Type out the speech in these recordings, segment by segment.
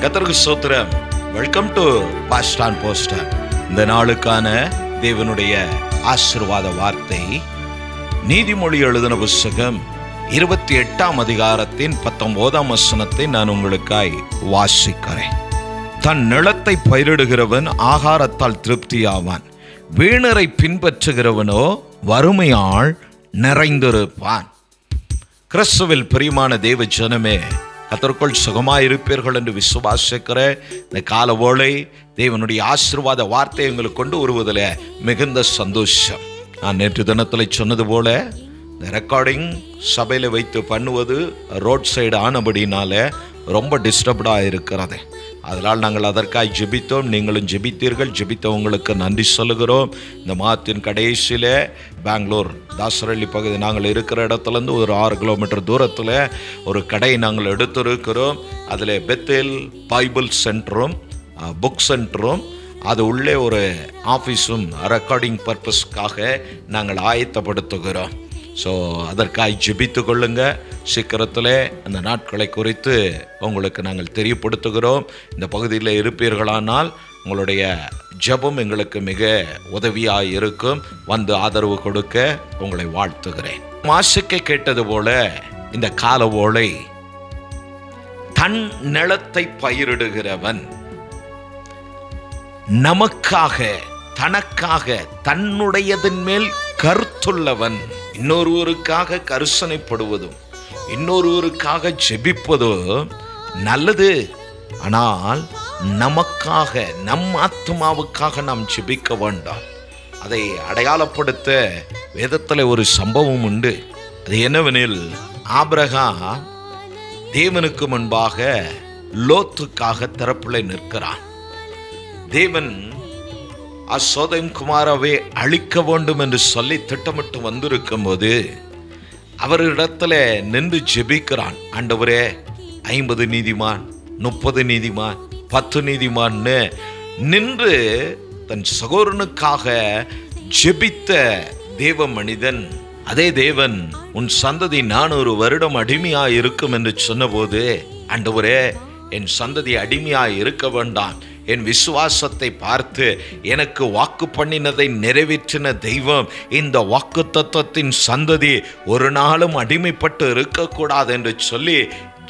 கர்த்தருக்கு ஸ்தோத்திரம். Welcome to pastor and poster. இந்த நாளுக்கான தேவனுடைய ஆசீர்வாத வார்த்தை நீதிமொழி எழுதின புத்தகம் 28ஆம் அதிகாரத்தின் 19ஆம் வசனத்தை நான் உங்களுக்காய் வாசிக்கிறேன். தன் நிலத்தை பயிரிடுகிறவன் ஆகாரத்தால் திருப்தியாவான், வீணரை பின்பற்றுகிறவனோ வறுமையால் நிறைந்திருப்பான். கிறிஸ்துவில் பிரியமான தேவ ஜனமே, கர்த்தருக்குள் சுகமாயிருப்பீர்கள் என்று விசுவாசிக்கிற இந்த கால வேளை தேவனுடைய ஆசீர்வாத வார்த்தை எங்களுக்கு கொண்டு வருவதில் மிகுந்த சந்தோஷம். நான் நேற்று தினத்தில் சொன்னது போல இந்த ரெக்கார்டிங் சபையில் வைத்து பண்ணுவது ரோட் சைடு ஆனபடினால ரொம்ப டிஸ்டர்ப்டாக இருக்கிறது. அதனால் நாங்கள் அதற்காக ஜெபித்தோம். நீங்களும் ஜெபித்தீர்கள். ஜெபித்தவங்களுக்கு நன்றி சொல்லுகிறோம். இந்த மாதத்தின் கடைசியில் பெங்களூர் தாசரள்ளி பகுதி நாங்கள் இருக்கிற இடத்துலேருந்து ஒரு 6 கிலோமீட்டர் தூரத்தில் ஒரு கடை நாங்கள் எடுத்திருக்கிறோம். அதில் பெத்தேல் பைபிள் சென்டரும் புக் சென்டரும் அது உள்ளே ஒரு ஆஃபீஸும் ரெக்கார்டிங் பர்பஸ்க்காக நாங்கள் ஆயத்தப்படுத்துகிறோம். ஸோ அதற்காக ஜெபித்து கொள்ளுங்க. சீக்கிரத்தில் அந்த நாட்களை குறித்து உங்களுக்கு நாங்கள் தெரியப்படுத்துகிறோம். இந்த பகுதியில் இருப்பீர்களானால் உங்களுடைய ஜெபம் எங்களுக்கு மிக உதவியாக இருக்கும். வந்து ஆதரவு கொடுக்க உங்களை வாழ்த்துகிறேன். வாசிக்க கேட்டது போல இந்த கால ஓலை தன் நிலத்தை பயிரிடுகிறவன் நமக்காக தனக்காக தன்னுடையதன் மேல் கருத்துள்ளவன், இன்னொருவருக்காக கரிசனைப்படுவதும் இன்னொருவருக்காக ஜெபிப்பதும் நல்லது. ஆனால் நமக்காக நம் ஆத்மாவுக்காக நாம் ஜெபிக்க வேண்டாம். அதை அடையாளப்படுத்த வேதத்தில் ஒரு சம்பவம் உண்டு. அது என்னவெனில், ஆபிரகாம் தேவனுக்கு முன்பாக லோத்துக்காக திறப்பில் நிற்கிறான். தேவன் சோதோம் குமாராவை அழிக்க வேண்டும் என்று சொல்லி திட்டமிட்டு வந்திருக்கும் போது அவரிடத்துல நின்று ஜெபிக்கிறான். ஆண்டவரே, 50 நீதிமான், 30 நீதிமான், 10 நீதிமான்னு நின்று தன் சகோதரனுக்காக ஜெபித்த தேவ மனிதன், அதே தேவன் உன் சந்ததி 400 வருடம் அடிமையாக இருக்கும் என்று சொன்னபோது, ஆண்டவரே, என் சந்ததி அடிமையாக இருக்க வேண்டாம், என் விசுவாசத்தை பார்த்து எனக்கு வாக்கு பண்ணினதை நிறைவேற்றின தெய்வம் இந்த வாக்கு தத்துவத்தின் சந்ததி ஒரு நாளும் அடிமைப்பட்டு இருக்கக்கூடாது என்று சொல்லி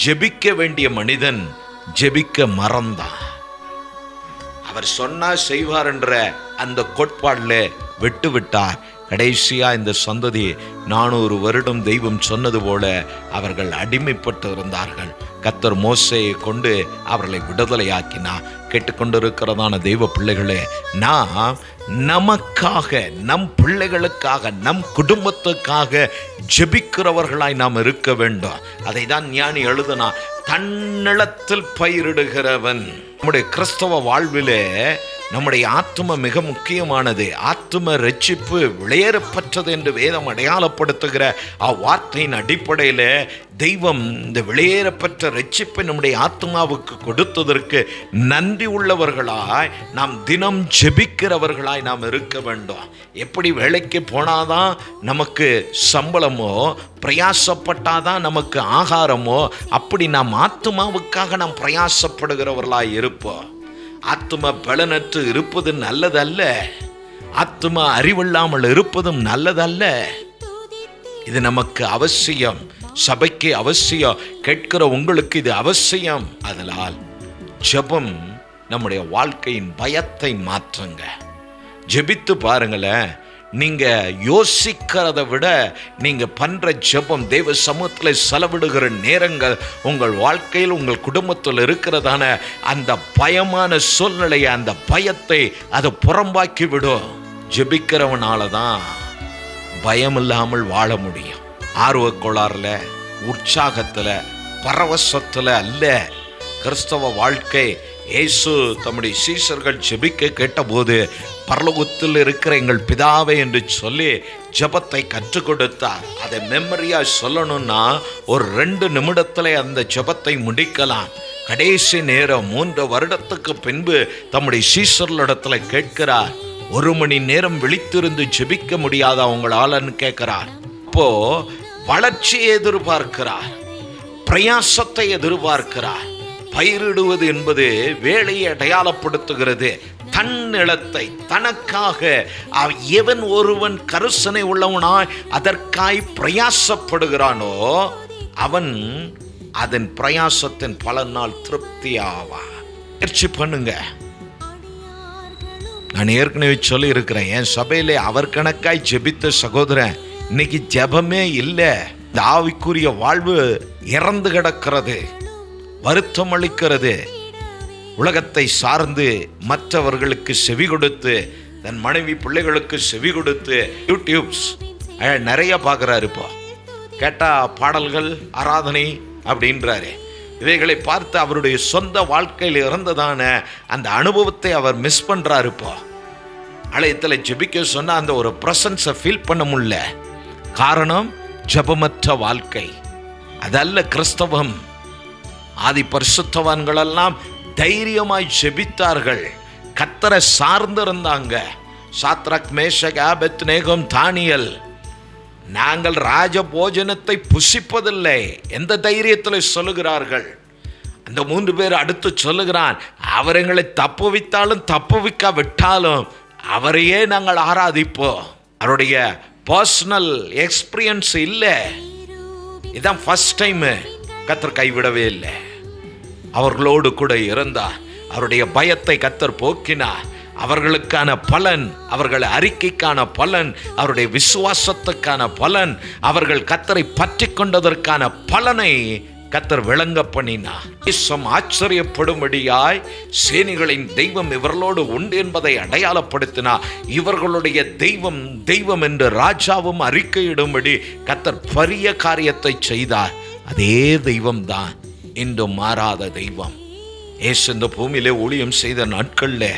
ஜெபிக்க வேண்டிய மனிதன் ஜெபிக்க மறந்தான். அவர் சொன்னார் செய்வார் என்ற அந்த கோட்பாடில் விட்டு விட்டார். கடைசியா இந்த சந்ததி 400 வருடம் தெய்வம் சொன்னது போல அவர்கள் அடிமைப்பட்டு இருந்தார்கள். கர்த்தர் மோசேயை கொண்டு அவர்களை விடுதலையாக்கினார். கேட்டுக்கொண்டிருக்கிறதான தெய்வ பிள்ளைகளே, நாம் நமக்காக, நம் பிள்ளைகளுக்காக, நம் குடும்பத்துக்காக ஜெபிக்கிறவர்களாய் நாம் இருக்க வேண்டும். அதை தான் ஞானி எழுதினா, தன்னிலத்தில் பயிரிடுகிறவன். நம்முடைய கிறிஸ்தவ வாழ்விலே நம்முடைய ஆத்தும மிக முக்கியமானது. ஆத்தும ரட்சிப்பு விளையேறப்பட்டது என்று வேதம் அடையாளப்படுத்துகிற அவ்வார்த்தையின் அடிப்படையில் தெய்வம் இந்த விளையேறப்பட்ட ரட்சிப்பை நம்முடைய ஆத்மாவுக்கு கொடுத்ததற்கு நன்றி உள்ளவர்களாய் நாம் தினம் ஜெபிக்கிறவர்களாய் நாம் இருக்க வேண்டும். எப்படி வேலைக்கு போனாதான் நமக்கு சம்பளமோ, பிரயாசப்பட்டாதான் நமக்கு ஆகாரமோ, அப்படி நாம் ஆத்மாவுக்காக நாம் பிரயாசப்படுகிறவர்களாய் இருப்போம். ஆத்ம பலனற்று இருப்பது நல்லதல்ல, ஆத்ம அறிவில்லாமல் இருப்பதும் நல்லதல்ல. இது நமக்கு அவசியம், சபைக்கு அவசியம், கேட்கிற உங்களுக்கு இது அவசியம். அதனால் ஜெபம் நம்முடைய வாழ்க்கையின் பயத்தை மாற்றுங்க. ஜெபித்து பாருங்களேன். நீங்க யோசிக்கிறத விட நீங்க பண்ற ஜெபம், தேவ சமூகத்தில் செலவிடுகிற நேரங்கள் உங்கள் வாழ்க்கையில், உங்கள் குடும்பத்தில் இருக்கிறதான அந்த பயமான சூழ்நிலையை, அந்த பயத்தை அதை புறம்பாக்கி விடும். ஜெபிக்கிறவனால தான் பயம் இல்லாமல் வாழ முடியும். ஆர்வக்கோளாறுல, உற்சாகத்தில், பரவசத்தில் அல்ல. கிறிஸ்தவ வாழ்க்கை, இயேசு தம்முடைய சீஷர்கள் ஜெபிக்க கேட்டபோது பரலோகத்தில் இருக்கிற எங்கள் பிதாவே என்று சொல்லி ஜெபத்தை கற்றுக் கொடுத்தார். அதை மெமரியா சொல்லணும்னா ஒரு 2 நிமிடத்தில் அந்த ஜெபத்தை முடிக்கலாம். கடைசி நேரம் 3 வருடத்துக்கு பின்பு தம்முடைய சீஷர்களிடத்தில் கேட்கிறார், 1 மணி நேரம் விழித்திருந்து ஜெபிக்க முடியாதா உங்களாலன்னு கேட்கிறார். அப்போ வளர்ச்சியை எதிர்பார்க்கிறார், பிரயாசத்தை எதிர்பார்க்கிறார். பயிரிடுவது என்பது வேலையை அடையாளப்படுத்துகிறது. தன் நிலத்தை தனக்காக எவன் ஒருவன் கருசனை உள்ளவனாய் அதற்காய் பிரயாசப்படுகிறானோ அவன் அதன் பிரயாசத்தின் பலனால் திருப்தியாவா. முயற்சி பண்ணுங்க. நான் ஏற்கனவே சொல்லி இருக்கிறேன், என் சபையிலே அவர் கணக்காய் ஜெபித்த சகோதரன் இன்னைக்கு ஜெபமே இல்லை. இந்த ஆவிக்குரிய வாழ்வு இறந்து கிடக்கிறது, வருத்தம் அளிக்கிறது. உலகத்தை சார்ந்து மற்றவர்களுக்கு செவி கொடுத்து, தன் மனைவி பிள்ளைகளுக்கு செவி கொடுத்து யூடியூப்ஸ் நிறைய பார்க்குறாரு. இப்போ கேட்டால் பாடல்கள் ஆராதனை அப்படின்றாரு. இவைகளை பார்த்து அவருடைய சொந்த வாழ்க்கையில் இறந்ததான அந்த அனுபவத்தை அவர் மிஸ் பண்ணுறாரு. இப்போ ஆலயத்தில் ஜெபிக்க சொன்னால் அந்த ஒரு ப்ரெசன்ஸை ஃபீல் பண்ண முடியல. காரணம் ஜெபமற்ற வாழ்க்கை. அதல்ல கிறிஸ்தவம். ஆதி பரிசுத்தவான்களெல்லாம் தைரியமாய் ஜெபித்தார்கள், கர்த்தரை சார்ந்திருந்தாங்க. சாத்ராக், மேஷக், ஆபேத்நேகோ, தானியேல், நாங்கள் ராஜ போஜனத்தை புசிப்பதில்லை எந்த தைரியத்தில் சொல்லுகிறார்கள். அந்த 3 பேர் அடுத்து சொல்லுகிறான், அவர் எங்களை தப்புவித்தாலும் தப்புவிக்கா விட்டாலும் அவரையே நாங்கள் ஆராதிப்போம். அவருடைய பர்சனல் எக்ஸ்பீரியன்ஸ் இல்லை. இதுதான் ஃபர்ஸ்ட் டைம். கர்த்தர் கைவிடவே இல்லை, அவர்களோடு கூட இருந்தார். அவருடைய பயத்தை கர்த்தர் போக்கினார். அவர்களுக்கான பலன், அவர்கள் அறிக்கைக்கான பலன், அவருடைய விசுவாசத்துக்கான பலன், அவர்கள் கர்த்தரை பற்றி கொண்டதற்கான பலனை கர்த்தர் விளங்க பண்ணினார். ஆச்சரியப்படும்படியாய் சேனைகளின் தெய்வம் இவர்களோடு உண்டு என்பதை அடையாளப்படுத்தினார். இவர்களுடைய தெய்வம் தெய்வம் என்று ராஜாவும் அறிக்கையிடும்படி கர்த்தர் பெரிய காரியத்தை செய்தார். அதே தெய்வம் தான் இன்றும் மாறாத தெய்வம். இயேசு இந்த பூமியிலே ஊழியம் செய்த நாட்களில்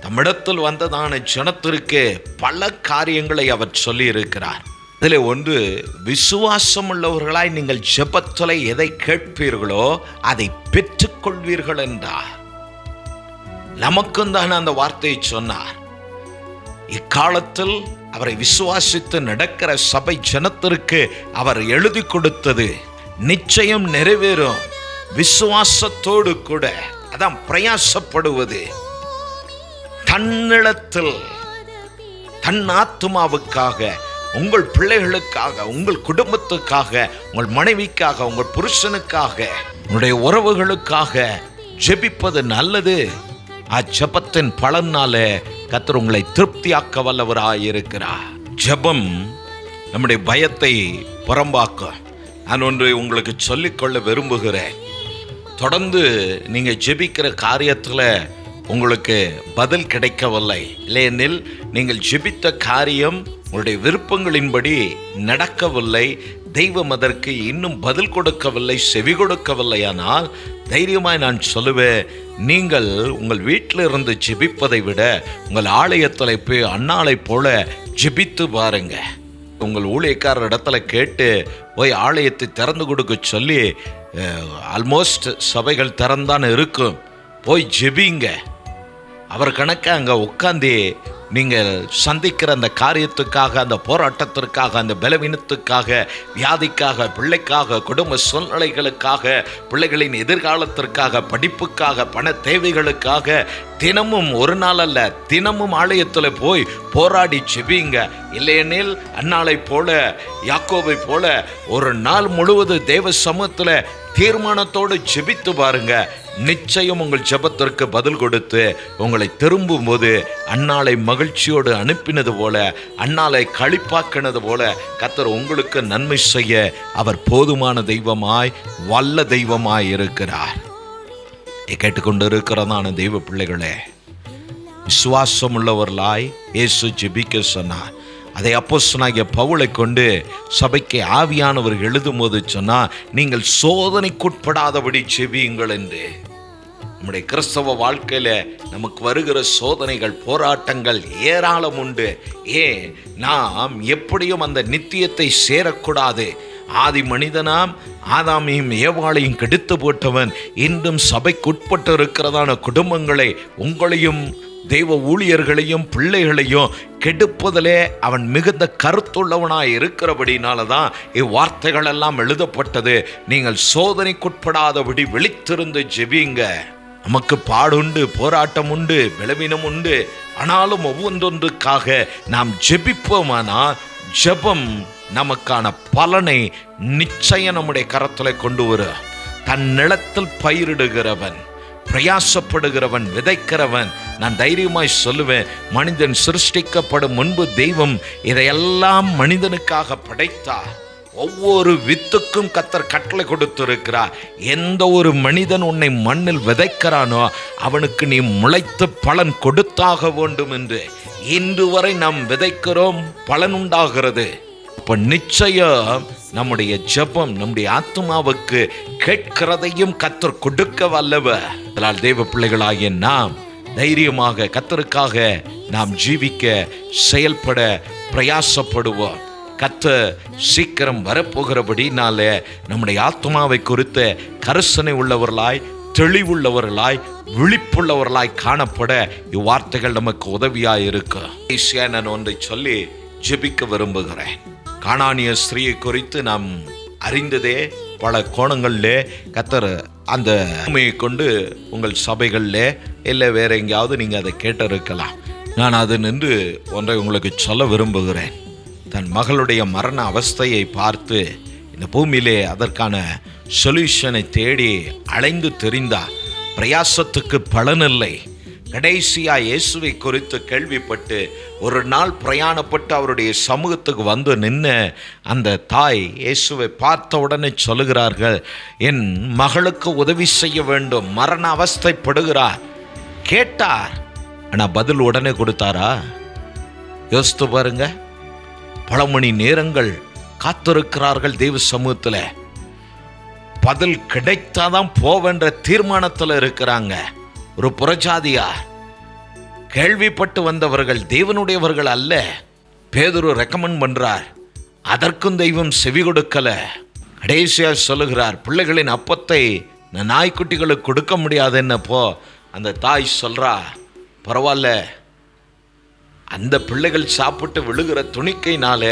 தமிழத்தில் வந்ததான ஜனத்திற்கு பல காரியங்களை அவர் சொல்லி இருக்கிறார். இதில் ஒன்று, விசுவாசம் உள்ளவர்களாய் நீங்கள் ஜெபத்தில் எதை கேட்பீர்களோ அதை பெற்றுக்கொள்வீர்கள் என்றார். நமக்கும் தான் அந்த வார்த்தையை சொன்னார். இக்காலத்தில் அவரை விசுவாசித்து நடக்கிற சபை ஜனத்திற்கு அவர் எழுதி கொடுத்தது நிச்சயம் நிறைவேறும். விசுவாசத்தோடு கூட அதான் பிரயாசப்படுவது. தன்னிடத்தில் தன் ஆத்துமாவுக்காக, உங்கள் பிள்ளைகளுக்காக, உங்கள் குடும்பத்துக்காக, உங்கள் மனைவிக்காக, உங்கள் புருஷனுக்காக, உங்களுடைய உறவுகளுக்காக ஜெபிப்பது நல்லது. அஜெபத்தின் பலனால கர்த்தர் உங்களை திருப்தியாக்க வல்லவராயிருக்கிறார். ஜெபம் நம்முடைய பயத்தை புறம்பாக்கும். நான் ஒன்று உங்களுக்கு சொல்லிக்கொள்ள விரும்புகிறேன். தொடர்ந்து நீங்கள் ஜெபிக்கிற காரியத்தில் உங்களுக்கு பதில் கிடைக்கவில்லை, இல்லையெனில் நீங்கள் ஜெபித்த காரியம் உங்களுடைய விருப்பங்களின்படி நடக்கவில்லை, தெய்வம் அதற்கு இன்னும் பதில் கொடுக்கவில்லை, செவி கொடுக்கவில்லையானால் தைரியமாய் நான் சொல்லுவேன், நீங்கள் உங்கள் வீட்டில் இருந்து ஜெபிப்பதை விட உங்கள் ஆலயத்தில் போய் அன்னாளை போல ஜெபித்து பாருங்க. உங்கள் ஊழியக்காரர் இடத்துல கேட்டு போய் ஆலயத்தை திறந்து கொடுக்க சொல்லி, ஆல்மோஸ்ட் சபைகள் திறந்தான் இருக்கும், போய் ஜெபிங்க. அவர் கணக்க அங்கே உட்காந்து நீங்கள் சந்திக்கிற அந்த காரியத்துக்காக, அந்த போராட்டத்திற்காக, அந்த பலவீனத்துக்காக, வியாதிக்காக, பிள்ளைக்காக, குடும்ப சூழ்நிலைகளுக்காக, பிள்ளைகளின் எதிர்காலத்திற்காக, படிப்புக்காக, பண தேவைகளுக்காக தினமும், ஒரு நாள் அல்ல, தினமும் ஆலயத்தில் போய் போராடி ஜெபிங்க. இல்லையெனில் அன்னாளை போல, யாக்கோபை போல ஒரு நாள் முழுவதும் தேவ சமூகத்தில் தீர்மானத்தோடு ஜெபித்து பாருங்க. நிச்சயம் உங்கள் ஜெபத்திற்கு பதில் கொடுத்து உங்களை திரும்பும் போது அன்னாளை மகிழ்ச்சியோடு அனுப்பினது போல, அன்னாளை களிப்பாக்கினது போல கர்த்தர் உங்களுக்கு நன்மை செய்ய அவர் போதுமான தெய்வமாய், வல்ல தெய்வமாய் இருக்கிறார். கேட்டுக்கொண்டு இருக்கிறதான தெய்வ பிள்ளைகளே, விசுவாசம் உள்ளவர்களாய் இயேசு ஜெபிக்க சொன்னார். அதை அப்போஸ்தலனாகிய பவுலை கொண்டு சபைக்கு ஆவியானவர் எழுதும் போது சொன்னால், நீங்கள் சோதனைக்குட்படாதபடி ஜெபியுங்கள் என்று. நம்முடைய கிறிஸ்தவ வாழ்க்கையில் நமக்கு வருகிற சோதனைகள், போராட்டங்கள் ஏராளம் உண்டு. ஏன் நாம் எப்படியும் அந்த நித்தியத்தை சேரக்கூடாது. ஆதி மனிதனாம் ஆதாமையும் ஏவாளையும் கெடுத்து போட்டவன் இன்றும் சபைக்குட்பட்டு இருக்கிறதான குடும்பங்களை, உங்களையும் தெய்வ ஊழியர்களையும் பிள்ளைகளையும் கெடுப்பதிலே அவன் மிகுந்த கருத்துள்ளவனாய் இருக்கிறபடினாலதான் இவ்வார்த்தைகள் எல்லாம் எழுதப்பட்டது. நீங்கள் சோதனைக்குட்படாதபடி விழித்திருந்து ஜெபிங்க. நமக்கு பாடுண்டு, போராட்டம் உண்டு, பலவீனம் உண்டு. ஆனாலும் ஒவ்வொன்றொன்றுக்காக நாம் ஜெபிப்போமானால் ஜெபம் நமக்கான பலனை நிச்சயம் நம்முடைய கரத்தில் கொண்டு வரும். தன் நிலத்தில் பயிரிடுகிறவன், பிரயாசப்படுகிறவன், விதைக்கிறவன், நான் தைரியமாய் சொல்லுவேன், மனிதன் சிருஷ்டிக்கப்படும் முன்பு தெய்வம் இதையெல்லாம் மனிதனுக்காக படைத்தார். ஒவ்வொரு வித்துக்கும் கர்த்தர் கட்டளை கொடுத்திருக்கிறார். எந்த ஒரு மனிதன் உன்னை மண்ணில் விதைக்கிறானோ அவனுக்கு நீ முளைத்து பலன் கொடுத்தாக வேண்டும் என்று. இன்று வரை நாம் விதைக்கிறோம், பலன் உண்டாகிறது. இப்ப நிச்சயம் நம்முடைய ஜெபம் நம்முடைய ஆத்மாவுக்கு கேட்கிறதையும் கர்த்தர் கொடுக்க வல்லவர். அதனால் தேவ பிள்ளைகளாகிய நாம் தைரியமாக கர்த்தருக்காக நாம் ஜீவிக்க, செயல்பட பிரயாசப்படுவோம். கர்த்தர் சீக்கிரம் வரப்போகிறபடினால நம்முடைய ஆத்மாவை குறித்த கரிசனை உள்ளவர்களாய், தெளிவுள்ளவர்களாய், விழிப்புள்ளவர்களாய் காணப்பட இவ்வார்த்தைகள் நமக்கு உதவியாய் இருக்கு. நான் ஒன்றை சொல்லி ஜெபிக்க விரும்புகிறேன். கானானிய ஸ்திரீயை குறித்து நாம் அறிந்ததே பல கோணங்களிலே. கர்த்தர் அந்த உண்மையை கொண்டு உங்கள் சபைகளில் இல்லை வேற எங்கேயாவது நீங்கள் அதை கேட்டிருக்கலாம். நான் அது நின்று ஒன்றை உங்களுக்கு சொல்ல விரும்புகிறேன். தன் மகளுடைய மரண அவஸ்தையை பார்த்து இந்த பூமியிலே அதற்கான சொல்யூஷனை தேடி அலைந்து தெரிந்தார். பிரயாசத்துக்கு பலனில்லை. கடைசியா இயேசுவை குறித்து கேள்விப்பட்டு ஒரு நாள் பிரயாணப்பட்டு அவருடைய சமூகத்துக்கு வந்து நின்ன அந்த தாய் இயேசுவை பார்த்த உடனே சொல்லுகிறார்கள், என் மகளுக்கு உதவி செய்ய வேண்டும், மரண அவஸ்தைப்படுகிறார். கேட்டார், ஆனால் பதில் உடனே கொடுத்தாரா? யோசித்து பாருங்க. பல மணி நேரங்கள் காத்திருக்கிறார்கள் தெய்வ சமூகத்தில். பதில் கிடைத்தாதான் போவென்ற தீர்மானத்தில் இருக்கிறாங்க. ஒரு புறஜாதியார், கேள்விப்பட்டு வந்தவர்கள், தேவனுடையவர்கள் அல்ல. பேதுரு ரெக்கமெண்ட் பண்றார், அதற்கும் தெய்வம் செவி கொடுக்கல. கடைசியா சொல்லுகிறார், பிள்ளைகளின் அப்பத்தை நாய்க்குட்டிகளுக்கு கொடுக்க முடியாது என்னப்போ. அந்த தாய் சொல்றா, பரவாயில்ல, அந்த பிள்ளைகள் சாப்பிட்டு விழுகிற துணிக்கையினால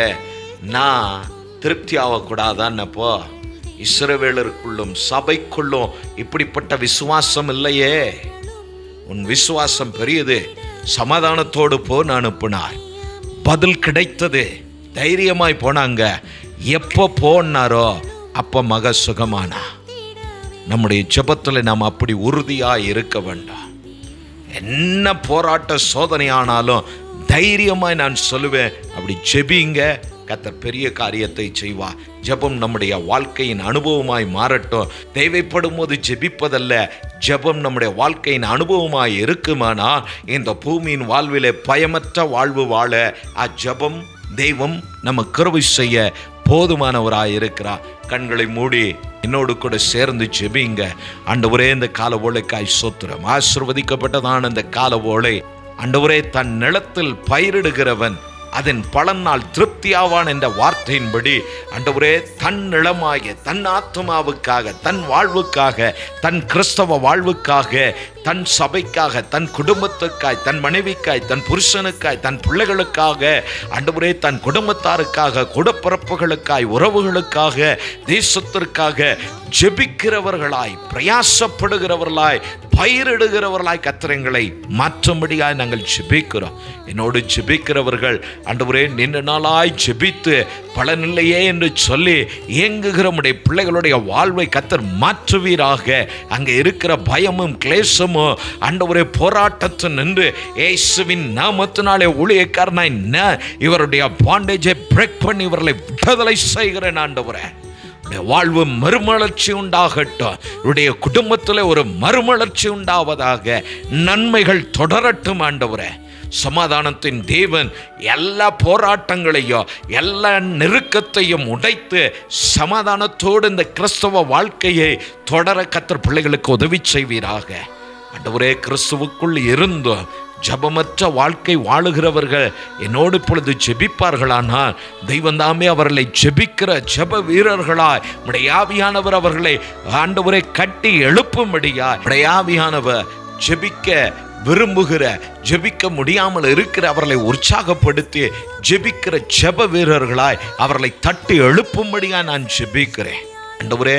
நான் திருப்தி ஆகக்கூடாதான்னப்போ. இஸ்ரவேலருக்குள்ளும் சபைக்குள்ளும் இப்படிப்பட்ட விசுவாசம் இல்லையே. உன் விசுவாசம் பெரியது, சமாதானத்தோடு போன்னு அனுப்பினார். பதில் கிடைத்தது. தைரியமாய் போனாங்க. எப்போ போனாரோ அப்போ மக சுகமானா. நம்முடைய ஜெபத்தில் நாம் அப்படி உறுதியாக இருக்க வேண்டாம். என்ன போராட்ட சோதனை ஆனாலும் தைரியமாய் நான் சொல்லுவேன், அப்படி ஜெபிங்க, கர்த்தர் பெரிய காரியத்தை செய்வார். ஜெபம் நம்முடைய வாழ்க்கையின் அனுபவமாய் மாறட்டும். தேவைப்படும் போது ஜெபிப்பதல்ல, ஜெபம் நம்முடைய வாழ்க்கையின் அனுபவமாய் இருக்குமானால் இந்த பூமியின் வாழ்விலே பயமற்ற வாழ்வு வாழ அஜெபம் தெய்வம் நம்ம கிருபை செய்ய போதுமானவராய் இருக்கிறார். கண்களை மூடி என்னோடு கூட சேர்ந்து ஜெபிங்க. ஆண்டவரே, இந்த கால ஓலைக்காய் சோத்திரம். ஆசீர்வதிக்கப்பட்டதான இந்த கால ஓலை ஆண்டவரே, தன் நிலத்தில் பயிரிடுகிறவன் அதன் பலனால் திருப்தியாவான் என்ற வார்த்தையின்படி ஆண்டவரே, தன் நிலமாகிய தன் ஆத்மாவுக்காக, தன் வாழ்வுக்காக, தன் கிறிஸ்தவ வாழ்வுக்காக, தன் சபைக்காக, தன் குடும்பத்துக்காய், தன் மனைவிக்காய், தன் புருஷனுக்காய், தன் பிள்ளைகளுக்காக, ஆண்டவரே தன் குடும்பத்தாருக்காக, குடப்பிறப்புகளுக்காய், உறவுகளுக்காக, தேசத்திற்காக ஜெபிக்கிறவர்களாய், பிரயாசப்படுகிறவர்களாய், பயிரிடுகிறவர்களாய் கர்த்தரை மாற்றும்படியாய் நாங்கள் ஜெபிக்கிறோம். என்னோடு ஜெபிக்கிறவர்கள் ஆண்டவரே, நீண்ட நாளாய் ஜெபித்து பலனில்லையே என்று சொல்லி இயங்குகிற உம்முடைய பிள்ளைகளுடைய வாழ்வை கர்த்தர் மாற்றுவீராக. அங்கே இருக்கிற பயமும் கிளேசமும் ஆண்டவரே போராட்டத்தில் நின்று இயேசுவின் நாமத்தினாலே ஊழியக்காரனாய் இவருடைய பாண்டேஜை பிரேக் பண்ணி இவர்களை விடுதலை செய்கிறேன். ஆண்டவரே, வாழ்வு மறுமலர்ச்சி உண்டாகட்டும். இவருடைய குடும்பத்தில் ஒரு மறுமலர்ச்சி உண்டாவதாக. நன்மைகள் தொடரட்டும். ஆண்டவரே, சமாதானத்தின் தேவன் எல்லா போராட்டங்களையும் எல்லா நெருக்கத்தையும் உடைத்து சமாதானத்தோடு இந்த கிறிஸ்தவ வாழ்க்கையை தொடர கர்த்தர் பிள்ளைகளுக்கு உதவி செய்வீராக. ஆண்டவரே, கிறிஸ்துவுக்குள் இருந்தும் ஜபமற்ற வாழ்க்கை வாழுகிறவர்கள் என்னோடு இப்பொழுது ஜெபிப்பார்களானால் தெய்வந்தாமே அவர்களை ஜெபிக்கிற ஜெப வீரர்களாய் உம்முடைய ஆவியானவர் அவர்களை ஆண்டவரை கட்டி எழுப்பும்படியாய் உம்முடைய ஆவியானவர் ஜெபிக்க விரும்புகிற, ஜெபிக்க முடியாமல் இருக்கிற அவர்களை உற்சாகப்படுத்தி ஜெபிக்கிற ஜெப வீரர்களாய் அவர்களை தட்டி எழுப்பும்படியா நான் ஜெபிக்கிறேன். ஆண்டவரே,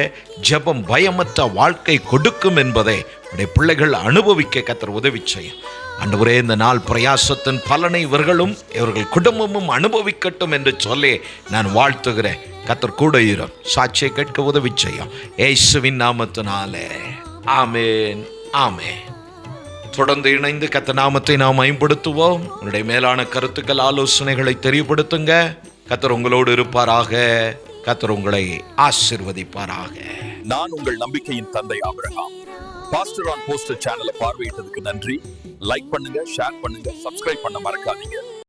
ஜெபம் பயமற்ற வாழ்க்கை கொடுக்கும் என்பதை உடைய பிள்ளைகள் அனுபவிக்க கர்த்தர் உதவி செய்யும். ஆண்டவரே, இந்த நாள் பிரயாசத்தின் பலனை இவர்களும் இவர்கள் குடும்பமும் அனுபவிக்கட்டும் என்று சொல்லி நான் வாழ்த்துகிறேன். கர்த்தர் கூட இரும், சாட்சியை கேட்க உதவி செய்யும். இயேசுவின் நாமத்தினாலே ஆமென், ஆமென். தொடர்ந்து இணைந்து கர்த்தர் நாமத்தை நாம் மேம்படுத்துவோம். உன்னுடைய மேலான கருத்துக்கள், ஆலோசனைகளை தெரியப்படுத்துங்க. கர்த்தர் உங்களோடு இருப்பாராக. கர்த்தர் உங்களை ஆசீர்வதிப்பாராக. நான் உங்கள் நம்பிக்கையின் தந்தை ஆபிரகாம். பாஸ்டர் ஆன் போஸ்டர் சேனலை பார்வையிட்டதுக்கு நன்றி. லைக் பண்ணுங்க, ஷேர் பண்ணுங்க, சப்ஸ்கிரைப் பண்ண மறக்காதீங்க.